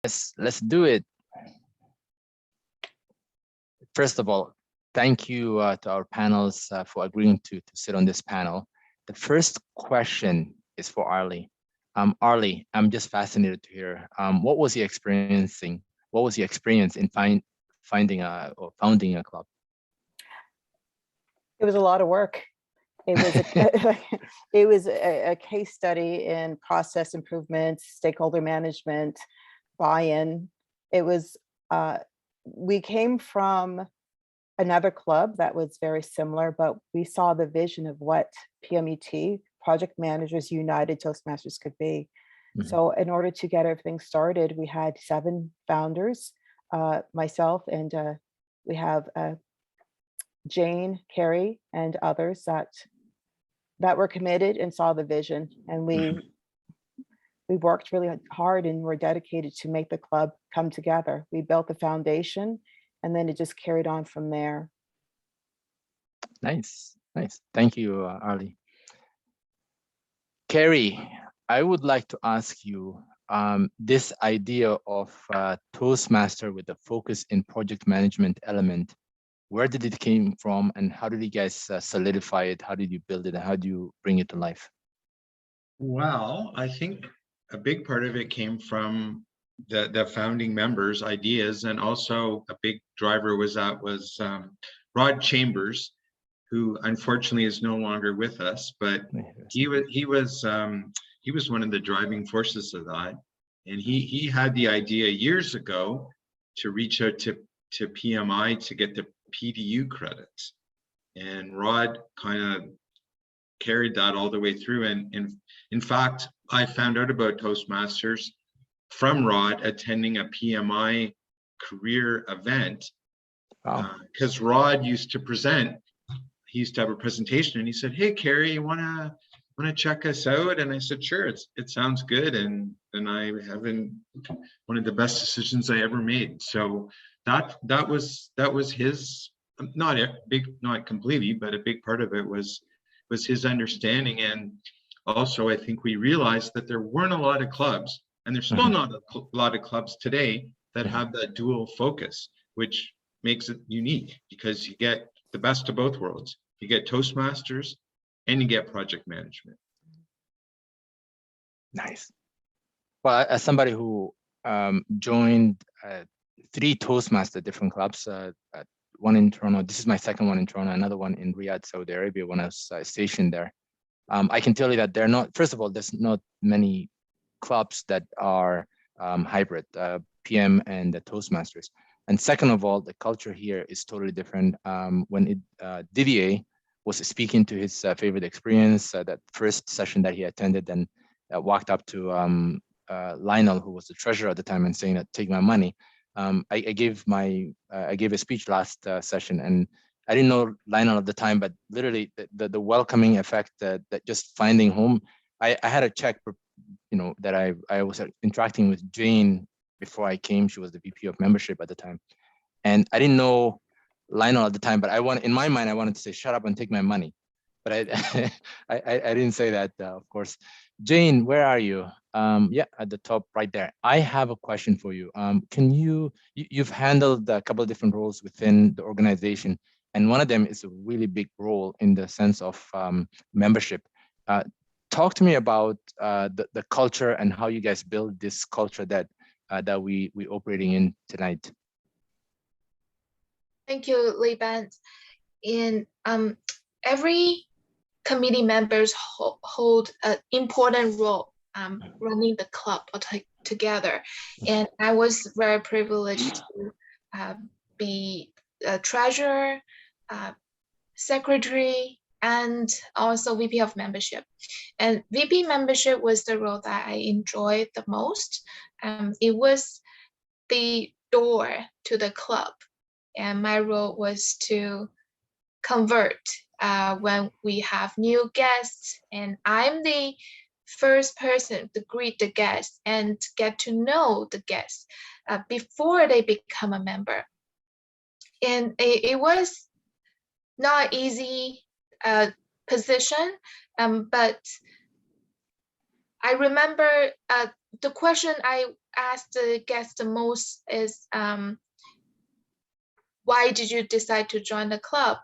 Let's do it. First of all, thank you to our panels for agreeing to sit on this panel. The first question is for Arlie. Arlie, I'm just fascinated to hear what was your experience in finding or founding a club? It was a lot of work. It was it was a case study in process improvement, stakeholder management, buy-in. It was we came from another club that was very similar, but we saw the vision of what PMUT, Project Managers United Toastmasters, could be. So in order to get everything started, we had 7 founders, myself, and we have Jane, Carrie, and others that were committed and saw the vision. And we worked really hard and were dedicated to make the club come together. We built the foundation, and then it just carried on from there. Nice. Thank you, Arlie. Carrie, I would like to ask you this idea of Toastmaster with the focus in project management element. Where did it came from, and how did you guys solidify it? How did you build it, and how do you bring it to life? Well, I think a big part of it came from the founding members' ideas, and also a big driver was Rod Chambers, who unfortunately is no longer with us, but he was one of the driving forces of that, and he had the idea years ago to reach out to PMI to get the PDU credits, and Rod kind of carried that all the way through. And in fact, I found out about Toastmasters from Rod attending a PMI career event, because Rod used to present. He used to have a presentation, and he said, "Hey, Carrie, you wanna check us out?" And I said, "Sure, it sounds good." And I haven't one of the best decisions I ever made. So that was his, not completely, but a big part of it was his understanding. And also, I think we realized that there weren't a lot of clubs, and there's still not a lot of clubs today that have that dual focus, which makes it unique, because you get the best of both worlds. You get Toastmasters and you get project management. Nice. Well, as somebody who joined 3 Toastmaster different clubs, one in Toronto, this is my second one in Toronto, another one in Riyadh, Saudi Arabia, when I was stationed there. I can tell you that first of all, there's not many clubs that are hybrid, PM and the Toastmasters. And second of all, the culture here is totally different. When Didier was speaking to his favorite experience, that first session that he attended, and walked up to Lionel, who was the treasurer at the time, and saying that, "Take my money." I gave a speech last session, and I didn't know Lionel at the time, but literally the welcoming effect that just finding home. I had a check, that I was interacting with Jane before I came. She was the VP of membership at the time, and I didn't know Lionel at the time, but in my mind, I wanted to say, "Shut up and take my money," but I didn't say that, of course. Jane, where are you? Yeah, at the top right there. I have a question for you. Can you've handled a couple of different roles within the organization, and one of them is a really big role in the sense of membership. Talk to me about the culture and how you guys build this culture that we operating in tonight. Thank you, Liban. In every committee members hold an important role running the club together, and I was very privileged to be a treasurer, secretary, and also VP of membership. And VP membership was the role that I enjoyed the most. It was the door to the club, and my role was to convert when we have new guests, and I'm the first person to greet the guests and get to know the guests before they become a member. And it was not easy position, but I remember the question I ask the guests the most is, why did you decide to join the club?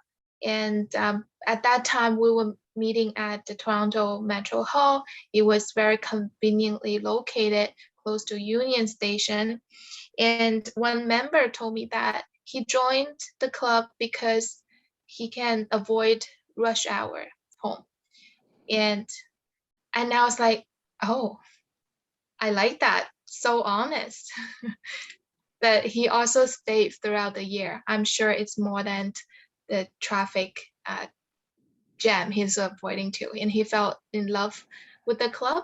And at that time, we were meeting at the Toronto Metro Hall. It was very conveniently located close to Union Station. And one member told me that he joined the club because he can avoid rush hour home. And I was like, oh, I like that. So honest. But he also stayed throughout the year. I'm sure it's more than the traffic jam he's avoiding too. And he fell in love with the club.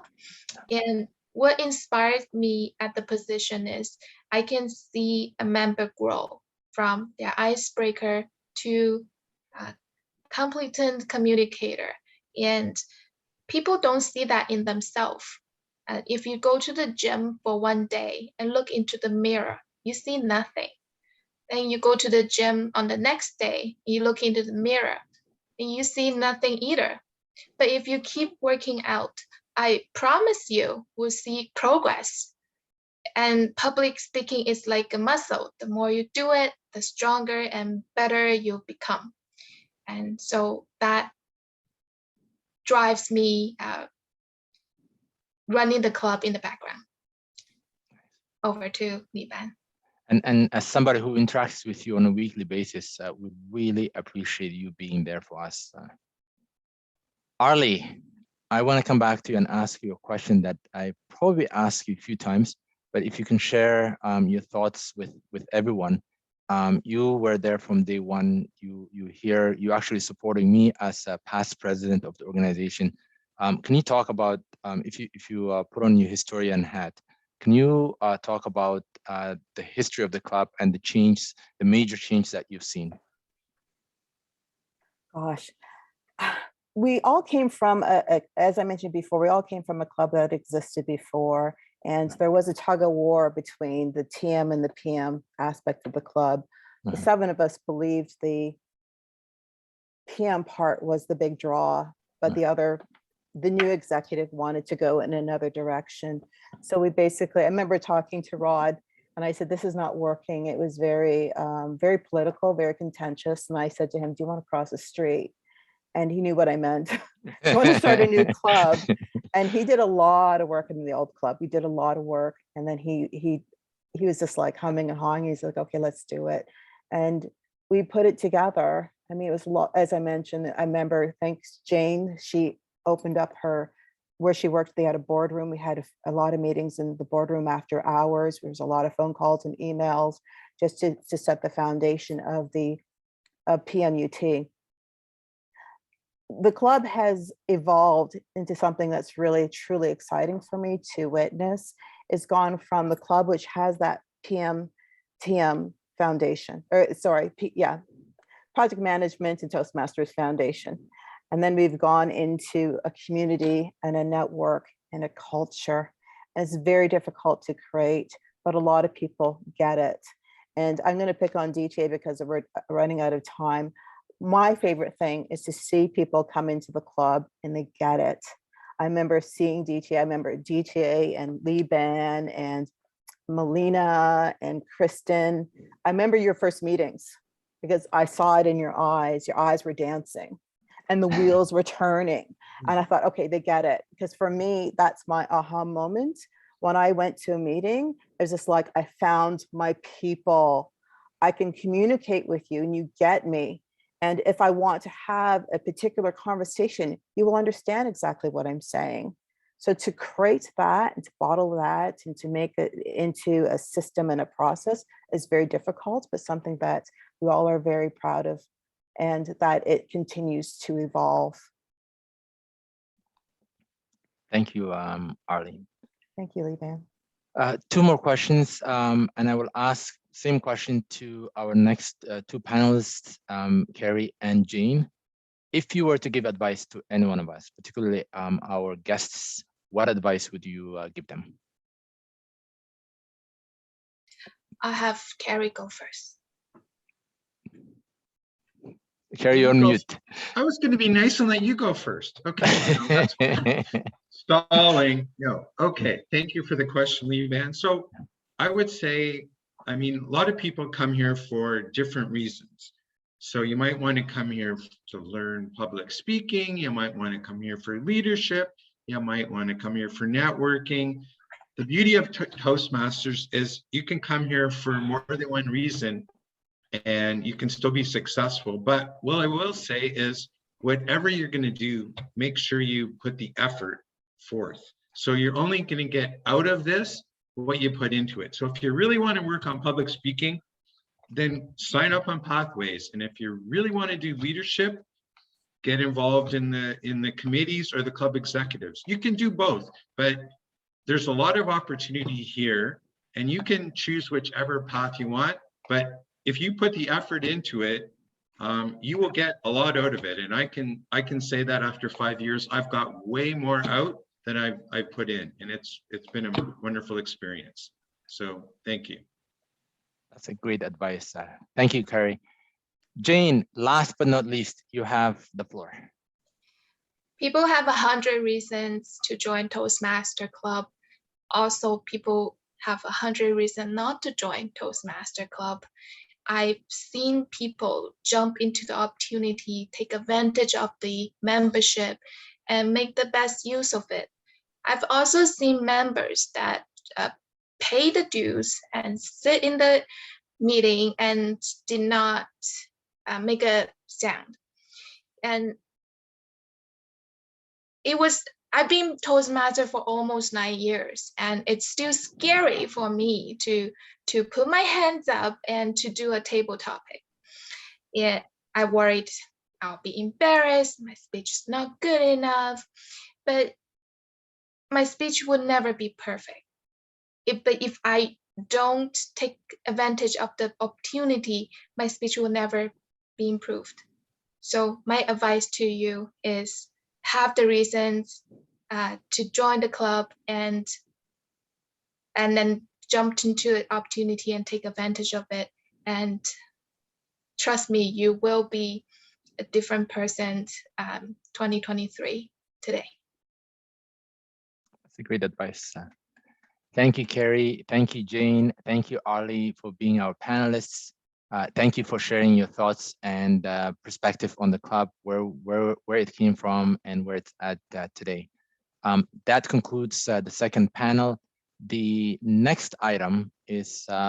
And what inspired me at the position is I can see a member grow from their icebreaker to a competent communicator. And people don't see that in themselves. If you go to the gym for one day and look into the mirror, you see nothing. Then you go to the gym on the next day, you look into the mirror and you see nothing either. But if you keep working out, I promise you will see progress. And public speaking is like a muscle. The more you do it, the stronger and better you'll become. And so that drives me running the club in the background. Over to Li Ban. And as somebody who interacts with you on a weekly basis, we really appreciate you being there for us. Arlie, I want to come back to you and ask you a question that I probably asked you a few times, but if you can share your thoughts with everyone. You were there from day one. You actually supporting me as a past president of the organization. Can you talk about, if you put on your historian hat, can you talk about the history of the club and the major change that you've seen? Gosh, we all came from, as I mentioned before, we all came from a club that existed before. And there was a tug of war between the TM and the PM aspect of the club. The 7 of us believed the PM part was the big draw, but the new executive wanted to go in another direction. So we basically, I remember talking to Rod and I said, this is not working. It was very, very political, very contentious. And I said to him, do you want to cross the street? And he knew what I meant. I want to start a new club. And he did a lot of work in the old club. We did a lot of work. And then he was just like humming and hawing. He's like, okay, let's do it. And we put it together. I mean, it was a lot, as I mentioned, I remember, thanks Jane, she opened up where she worked. They had a boardroom. We had a lot of meetings in the boardroom after hours. There was a lot of phone calls and emails just to set the foundation of PMUT. The club has evolved into something that's really, truly exciting for me to witness. It's gone from the club, which has that TM foundation, Project Management and Toastmasters Foundation. And then we've gone into a community and a network and a culture. And it's very difficult to create, but a lot of people get it. And I'm going to pick on DTA because we're running out of time. My favorite thing is to see people come into the club and they get it. I remember seeing DTA, I remember DTA and Li Ban and Melina and Kristen. I remember your first meetings because I saw it in your eyes were dancing and the wheels were turning. And I thought, okay, they get it. Because for me, that's my aha moment. When I went to a meeting, it was just like, I found my people. I can communicate with you and you get me. And if I want to have a particular conversation, you will understand exactly what I'm saying. So to create that and to bottle that and to make it into a system and a process is very difficult, but something that we all are very proud of and that it continues to evolve. Thank you, Arlene. Thank you, Li Ban. 2 more questions, and I will ask same question to our next 2 panelists, Carrie and Jane. If you were to give advice to any one of us, particularly our guests, what advice would you give them? I'll have Carrie go first. Carrie, you're on mute. I was going to be nice and let you go first. Okay. Stalling. No. Okay. Thank you for the question, Lee Van. So I would say, I mean, a lot of people come here for different reasons. So you might want to come here to learn public speaking. You might want to come here for leadership. You might want to come here for networking. The beauty of Toastmasters is you can come here for more than one reason and you can still be successful. But what I will say is whatever you're going to do, make sure you put the effort forth. So you're only going to get out of this what you put into it. So if you really want to work on public speaking, then sign up on Pathways. And if you really want to do leadership, get involved in the committees or the club executives. You can do both, but there's a lot of opportunity here and you can choose whichever path you want. But if you put the effort into it, you will get a lot out of it. And I can say that after 5 years, I've got way more out than I've put in, and it's been a wonderful experience. So thank you. That's a great advice. Thank you, Carrie. Jane, last but not least, you have the floor. People have 100 reasons to join Toastmaster Club. Also, people have 100 reasons not to join Toastmaster Club. I've seen people jump into the opportunity, take advantage of the membership, and make the best use of it. I've also seen members that pay the dues and sit in the meeting and did not make a sound. And I've been Toastmaster for almost 9 years, and it's still scary for me to put my hands up and to do a table topic. Yeah, I worried I'll be embarrassed, my speech is not good enough, but my speech would never be perfect. But if I don't take advantage of the opportunity, my speech will never be improved. So my advice to you is have the reasons to join the club and then jump into the opportunity and take advantage of it. And trust me, you will be a different person 2023 today. That's a great advice. Thank you, Carrie. Thank you, Jane. Thank you, Arlie, for being our panelists. Thank you for sharing your thoughts and perspective on the club, where it came from and where it's at today. That concludes the second panel. The next item is